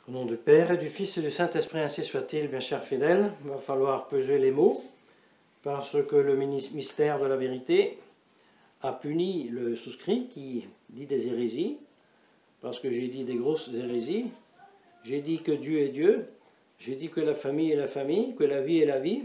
Au nom du Père et du Fils et du Saint-Esprit, ainsi soit-il, bien chers fidèles. Il va falloir peser les mots, parce que le mystère de la vérité a puni le souscrit qui dit des hérésies, parce que j'ai dit des grosses hérésies. J'ai dit que Dieu est Dieu, j'ai dit que la famille est la famille, que la vie est la vie.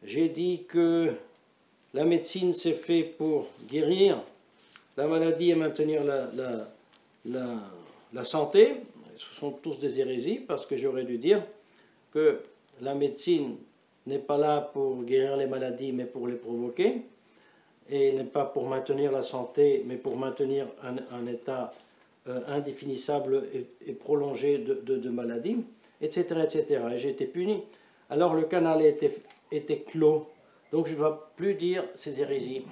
J'ai dit que la médecine s'est fait pour guérir la maladie et maintenir la santé. Ce sont tous des hérésies, parce que j'aurais dû dire que la médecine n'est pas là pour guérir les maladies, mais pour les provoquer, et n'est pas pour maintenir la santé, mais pour maintenir un état indéfinissable et prolongé de maladie, etc., etc. Et j'ai été puni. Alors le canal était clos, donc je ne dois plus dire ces hérésies,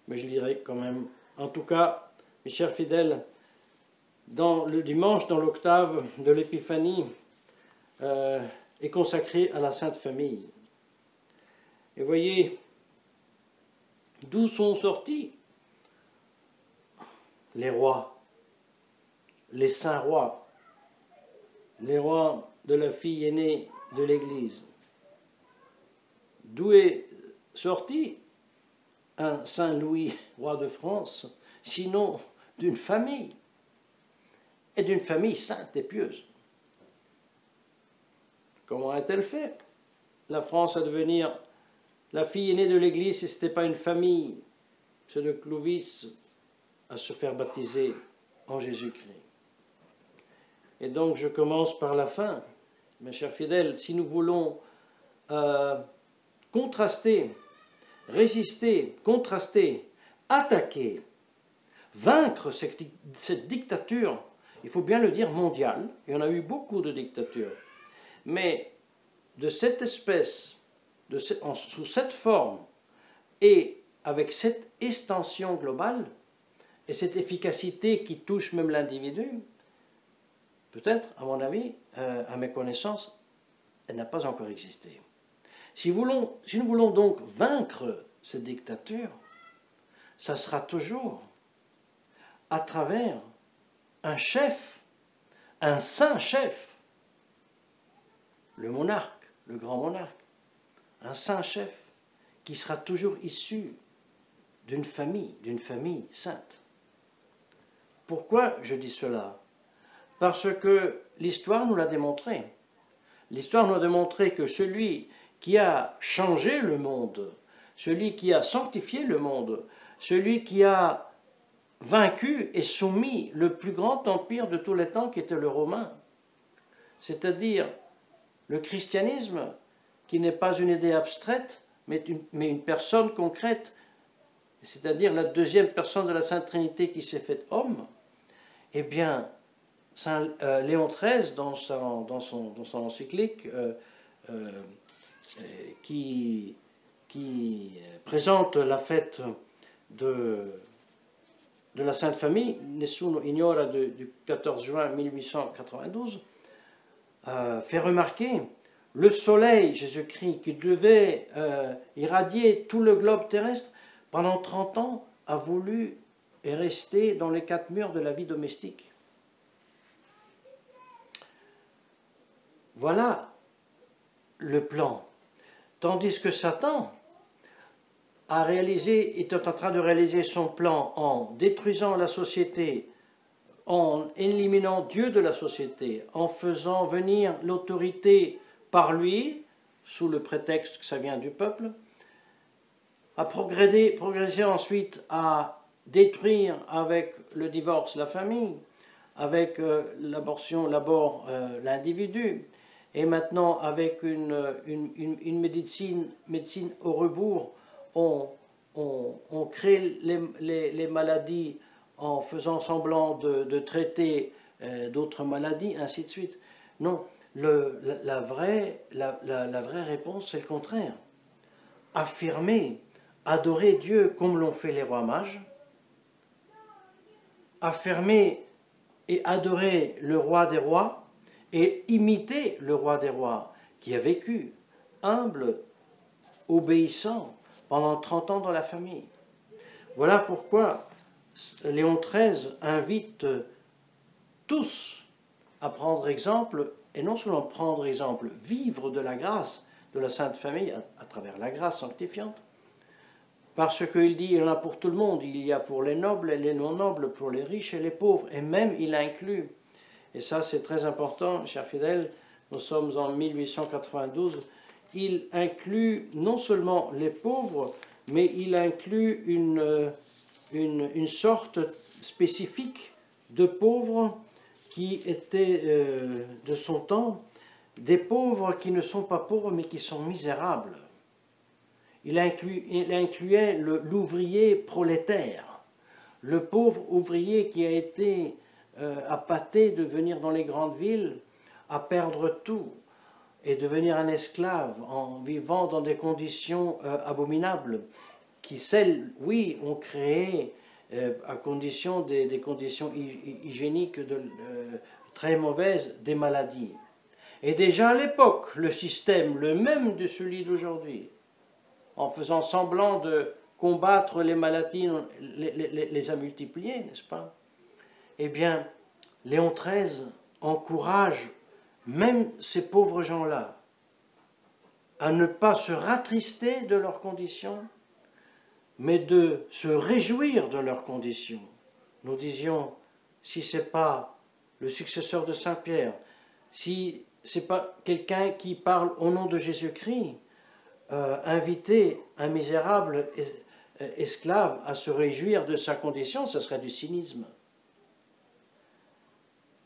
mais je dirai quand même. En tout cas, mes chers fidèles, dans le dimanche, dans l'octave de l'Épiphanie, est consacré à la Sainte Famille. Et voyez, d'où sont sortis les rois, les saints rois, les rois de la fille aînée de l'Église. D'où est sorti un Saint Louis, roi de France, sinon d'une famille, et d'une famille sainte et pieuse. Comment a-t-elle fait, la France, à devenir la fille aînée de l'Église, si ce n'était pas une famille, ceux de Clovis, à se faire baptiser en Jésus-Christ? Et donc je commence par la fin, mes chers fidèles. Si nous voulons contraster, résister, contraster, attaquer, vaincre cette dictature, il faut bien le dire, mondiale, il y en a eu beaucoup de dictatures, mais de cette espèce, sous cette forme, et avec cette extension globale, et cette efficacité qui touche même l'individu, peut-être, à mon avis, à mes connaissances, elle n'a pas encore existé. Si nous voulons donc vaincre cette dictature, ça sera toujours à travers un chef, un saint chef, le monarque, le grand monarque, un saint chef qui sera toujours issu d'une famille sainte. Pourquoi je dis cela? Parce que l'histoire nous l'a démontré. L'histoire nous a démontré que celui qui a changé le monde, celui qui a sanctifié le monde, celui qui a vaincu et soumis le plus grand empire de tous les temps qui était le romain, c'est-à-dire le christianisme, qui n'est pas une idée abstraite, mais une personne concrète, c'est-à-dire la deuxième personne de la Sainte Trinité qui s'est faite homme. Eh bien, Saint Léon XIII, dans son encyclique, qui présente la fête de la Sainte Famille, Nessuno Ignora du 14 juin 1892, fait remarquer le soleil, Jésus-Christ, qui devait irradier tout le globe terrestre, pendant 30 ans, a voulu et rester dans les 4 murs de la vie domestique. Voilà le plan. Tandis que Satan était en train de réaliser son plan en détruisant la société, en éliminant Dieu de la société, en faisant venir l'autorité par lui, sous le prétexte que ça vient du peuple, a progressé ensuite à détruire avec le divorce la famille, avec l'abortion, l'individu, et maintenant avec une médecine au rebours, on crée les maladies en faisant semblant de traiter d'autres maladies, ainsi de suite. Non, la vraie réponse, c'est le contraire. Affirmer, adorer Dieu comme l'ont fait les rois mages, affirmer et adorer le roi des rois, et imiter le roi des rois, qui a vécu humble, obéissant, pendant 30 ans dans la famille. Voilà pourquoi Léon XIII invite tous à prendre exemple, et non seulement prendre exemple, vivre de la grâce de la Sainte Famille à travers la grâce sanctifiante. Parce qu'il dit, il y en a pour tout le monde, il y a pour les nobles et les non-nobles, pour les riches et les pauvres, et même il inclut, et ça c'est très important, chers fidèles, nous sommes en 1892, il inclut non seulement les pauvres, mais il inclut une sorte spécifique de pauvres qui étaient de son temps, des pauvres qui ne sont pas pauvres mais qui sont misérables. Il incluait l'ouvrier prolétaire, le pauvre ouvrier qui a été appâté de venir dans les grandes villes, à perdre tout et devenir un esclave en vivant dans des conditions abominables, qui celles, oui, ont créé à condition des conditions hygiéniques très mauvaises, des maladies. Et déjà à l'époque, le système, le même de celui d'aujourd'hui, en faisant semblant de combattre les maladies, les a multipliées, n'est-ce pas? Eh bien, Léon XIII encourage même ces pauvres gens-là à ne pas se rattrister de leurs conditions, mais de se réjouir de leurs conditions. Nous disions, si ce n'est pas le successeur de Saint-Pierre, si ce n'est pas quelqu'un qui parle au nom de Jésus-Christ, inviter un misérable esclave à se réjouir de sa condition, ce serait du cynisme.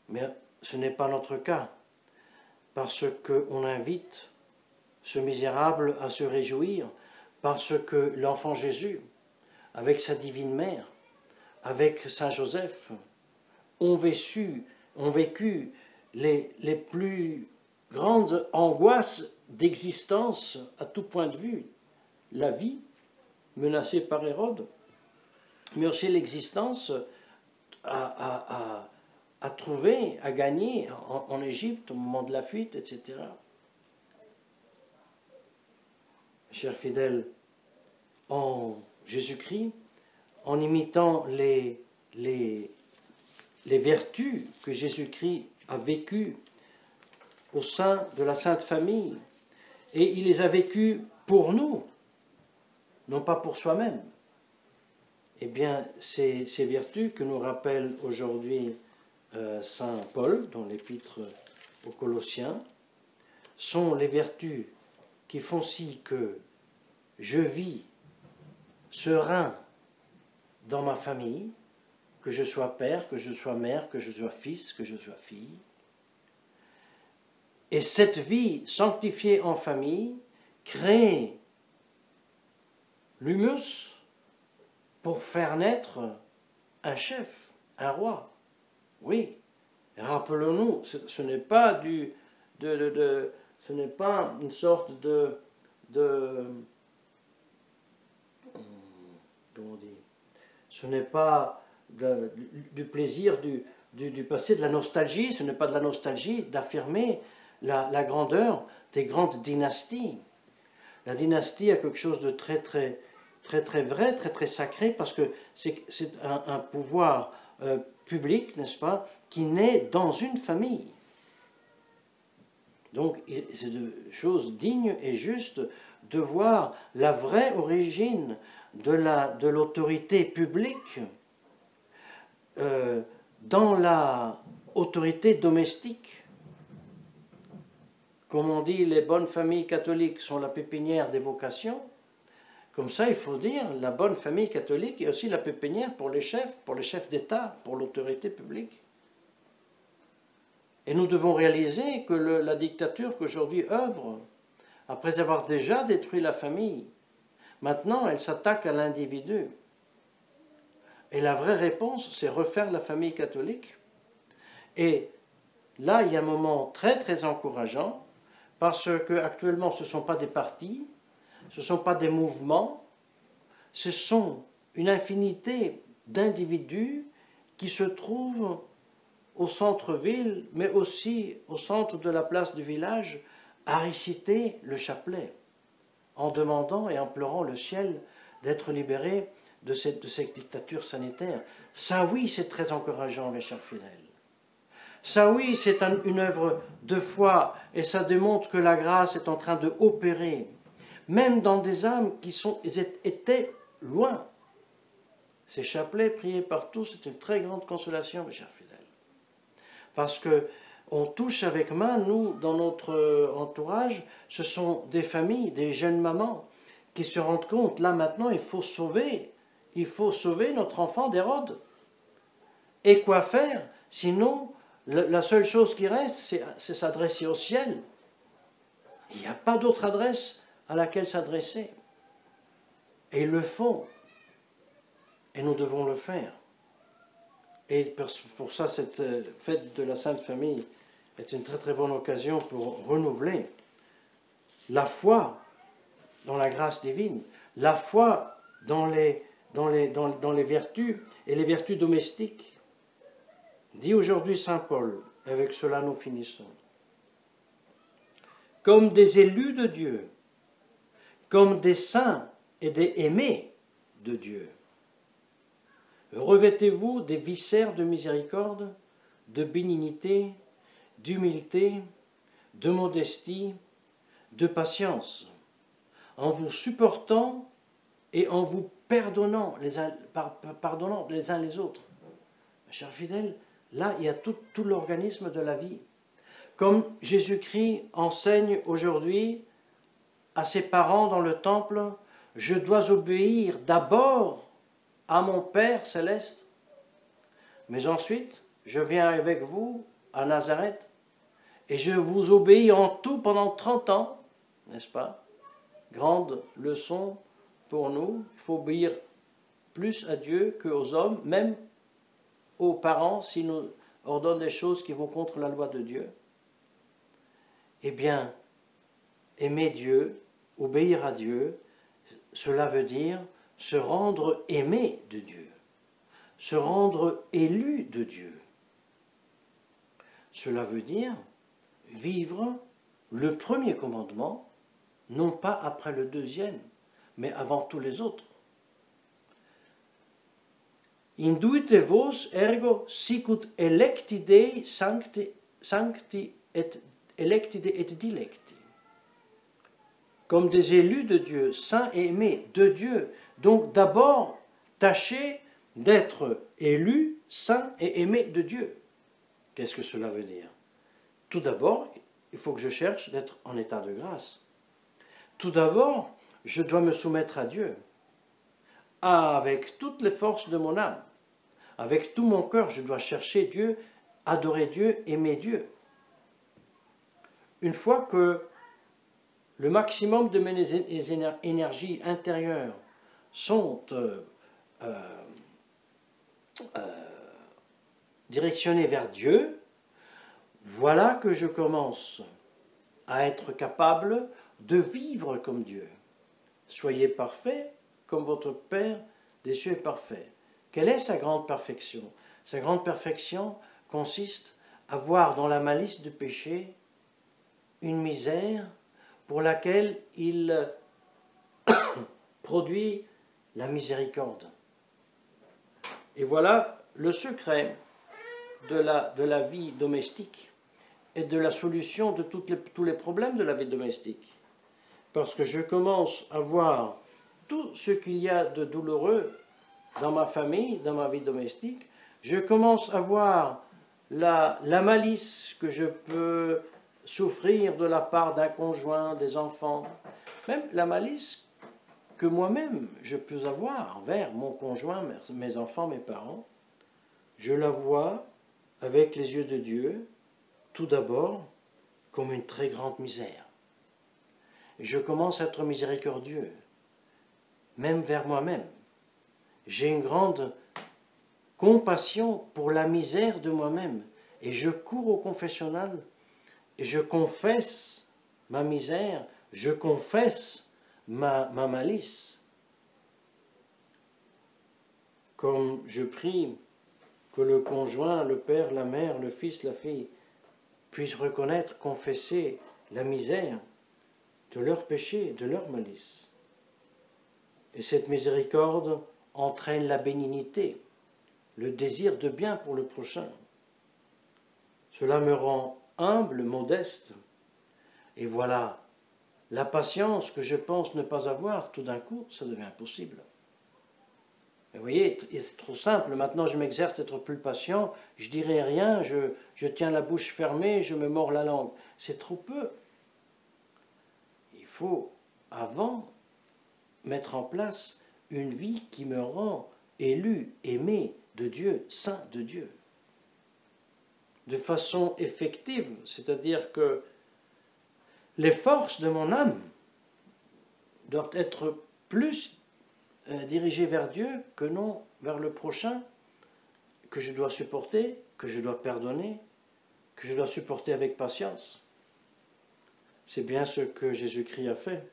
Mais ce n'est pas notre cas, parce qu'on invite ce misérable à se réjouir, parce que l'enfant Jésus, avec sa divine mère, avec Saint Joseph, ont vécu les plus grandes angoisses d'existence à tout point de vue. La vie, menacée par Hérode, mais aussi l'existence à trouver, à gagner en Égypte au moment de la fuite, etc. Chers fidèles, en Jésus-Christ, en imitant les vertus que Jésus-Christ a vécues au sein de la Sainte Famille, et il les a vécues pour nous, non pas pour soi-même. Eh bien, ces vertus que nous rappelle aujourd'hui Saint Paul dans l'épître aux Colossiens sont les vertus qui font si que je vis serein dans ma famille, que je sois père, que je sois mère, que je sois fils, que je sois fille. Et cette vie sanctifiée en famille crée l'humus pour faire naître un chef, un roi. Oui, rappelons-nous, ce n'est pas ce n'est pas une sorte comment on dit, ce n'est pas du plaisir du passé, de la nostalgie, ce n'est pas de la nostalgie d'affirmer la grandeur des grandes dynasties. La dynastie a quelque chose de très vrai, très sacré, parce que c'est un pouvoir public, n'est-ce pas, qui naît dans une famille. Donc c'est de choses dignes et justes de voir la vraie origine de l'autorité publique dans la autorité domestique. Comme on dit, les bonnes familles catholiques sont la pépinière des vocations. Comme ça, il faut dire, la bonne famille catholique est aussi la pépinière pour les chefs d'État, pour l'autorité publique. Et nous devons réaliser que la dictature qu'aujourd'hui œuvre, après avoir déjà détruit la famille, maintenant elle s'attaque à l'individu. Et la vraie réponse, c'est refaire la famille catholique. Et là, il y a un moment très encourageant, parce qu'actuellement, ce ne sont pas des partis, ce ne sont pas des mouvements, ce sont une infinité d'individus qui se trouvent au centre-ville, mais aussi au centre de la place du village, à réciter le chapelet, en demandant et en pleurant le ciel d'être libérés de cette dictature sanitaire. Ça, oui, c'est très encourageant, mes chers fidèles. Ça oui, c'est une œuvre de foi et ça démontre que la grâce est en train de opérer, même dans des âmes qui étaient loin. Ces chapelets priés par tous, c'est une très grande consolation, mes chers fidèles. Parce que on touche avec main, nous, dans notre entourage, ce sont des familles, des jeunes mamans qui se rendent compte, là maintenant, il faut sauver notre enfant d'Hérode. Et quoi faire? Sinon, la seule chose qui reste, c'est s'adresser au ciel. Il n'y a pas d'autre adresse à laquelle s'adresser. Et ils le font. Et nous devons le faire. Et pour ça, cette fête de la Sainte Famille est une très très bonne occasion pour renouveler la foi dans la grâce divine, la foi dans les vertus et les vertus domestiques. Dit aujourd'hui saint Paul, avec cela nous finissons. Comme des élus de Dieu, comme des saints et des aimés de Dieu, revêtez-vous des viscères de miséricorde, de bénignité, d'humilité, de modestie, de patience, en vous supportant et en vous pardonnant les uns les autres. Mes chers fidèles, là, il y a tout l'organisme de la vie. Comme Jésus-Christ enseigne aujourd'hui à ses parents dans le temple, je dois obéir d'abord à mon Père céleste, mais ensuite, je viens avec vous à Nazareth et je vous obéis en tout pendant 30 ans, n'est-ce pas? Grande leçon pour nous, il faut obéir plus à Dieu qu'aux hommes, même aux parents, s'ils nous ordonnent des choses qui vont contre la loi de Dieu. Eh bien, aimer Dieu, obéir à Dieu, cela veut dire se rendre aimé de Dieu, se rendre élu de Dieu. Cela veut dire vivre le premier commandement, non pas après le deuxième, mais avant tous les autres. Induite vos ergo sicut electi Dei sancti et electi et dilecti. Comme des élus de Dieu, saints et aimés de Dieu. Donc d'abord, tâchez d'être élus, saints et aimés de Dieu. Qu'est-ce que cela veut dire? Tout d'abord, il faut que je cherche d'être en état de grâce. Tout d'abord, je dois me soumettre à Dieu, avec toutes les forces de mon âme. Avec tout mon cœur, je dois chercher Dieu, adorer Dieu, aimer Dieu. Une fois que le maximum de mes énergies intérieures sont directionnées vers Dieu, voilà que je commence à être capable de vivre comme Dieu. Soyez parfaits comme votre Père des cieux est parfait. Quelle est sa grande perfection? Sa grande perfection consiste à voir dans la malice du péché une misère pour laquelle il produit la miséricorde. Et voilà le secret de la vie domestique et de la solution de tous les problèmes de la vie domestique. Parce que je commence à voir tout ce qu'il y a de douloureux dans ma famille, dans ma vie domestique, je commence à voir la malice que je peux souffrir de la part d'un conjoint, des enfants, même la malice que moi-même je peux avoir envers mon conjoint, mes enfants, mes parents. Je la vois avec les yeux de Dieu, tout d'abord, comme une très grande misère. Je commence à être miséricordieux, même vers moi-même. J'ai une grande compassion pour la misère de moi-même. Et je cours au confessionnal et je confesse ma misère, je confesse ma malice. Comme je prie que le conjoint, le père, la mère, le fils, la fille puissent reconnaître, confesser la misère de leur péché, de leur malice. Et cette miséricorde entraîne la bénignité, le désir de bien pour le prochain. Cela me rend humble, modeste. Et voilà, la patience que je pense ne pas avoir, tout d'un coup, ça devient impossible. Et vous voyez, c'est trop simple. Maintenant, je m'exerce à être plus patient. Je dirai rien, je tiens la bouche fermée, je me mords la langue. C'est trop peu. Il faut, avant, mettre en place une vie qui me rend élu, aimé de Dieu, saint de Dieu. De façon effective, c'est-à-dire que les forces de mon âme doivent être plus dirigées vers Dieu que non vers le prochain, que je dois supporter, que je dois pardonner, que je dois supporter avec patience. C'est bien ce que Jésus-Christ a fait.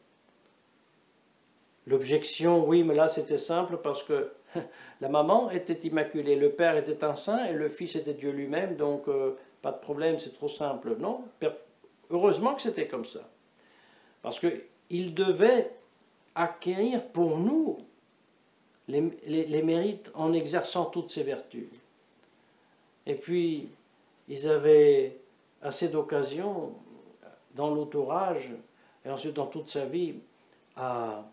L'objection, oui, mais là c'était simple parce que la maman était immaculée, le père était un saint et le fils était Dieu lui-même, donc pas de problème, c'est trop simple. Non, heureusement que c'était comme ça. Parce qu'il devait acquérir pour nous les mérites en exerçant toutes ces vertus. Et puis, ils avaient assez d'occasions dans l'autourage et ensuite dans toute sa vie à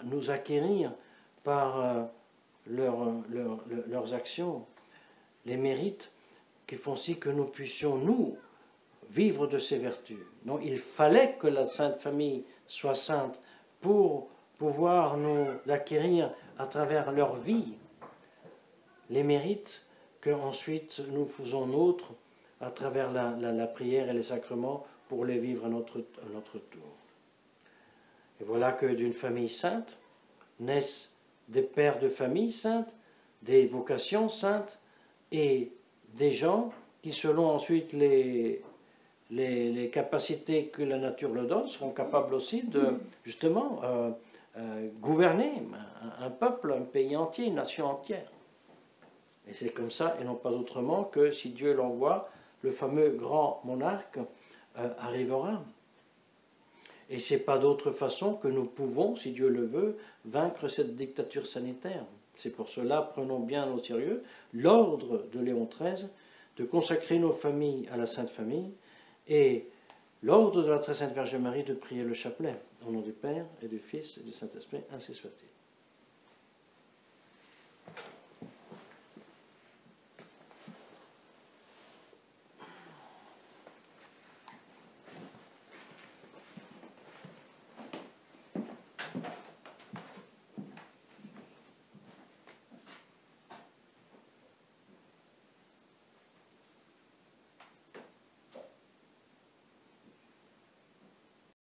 nous acquérir par leurs actions, les mérites qui font si que nous puissions, nous, vivre de ces vertus. Donc il fallait que la Sainte Famille soit sainte pour pouvoir nous acquérir à travers leur vie les mérites que ensuite nous faisons nôtres à travers la prière et les sacrements pour les vivre à notre tour. Et voilà que d'une famille sainte naissent des pères de famille saintes, des vocations saintes et des gens qui, selon ensuite les capacités que la nature leur donne, seront capables aussi de, justement, gouverner un peuple, un pays entier, une nation entière. Et c'est comme ça, et non pas autrement, que si Dieu l'envoie, le fameux grand monarque arrivera. Et ce n'est pas d'autre façon que nous pouvons, si Dieu le veut, vaincre cette dictature sanitaire. C'est pour cela, prenons bien au sérieux l'ordre de Léon XIII de consacrer nos familles à la Sainte Famille et l'ordre de la Très Sainte Vierge Marie de prier le chapelet. Au nom du Père et du Fils et du Saint-Esprit, ainsi soit-il.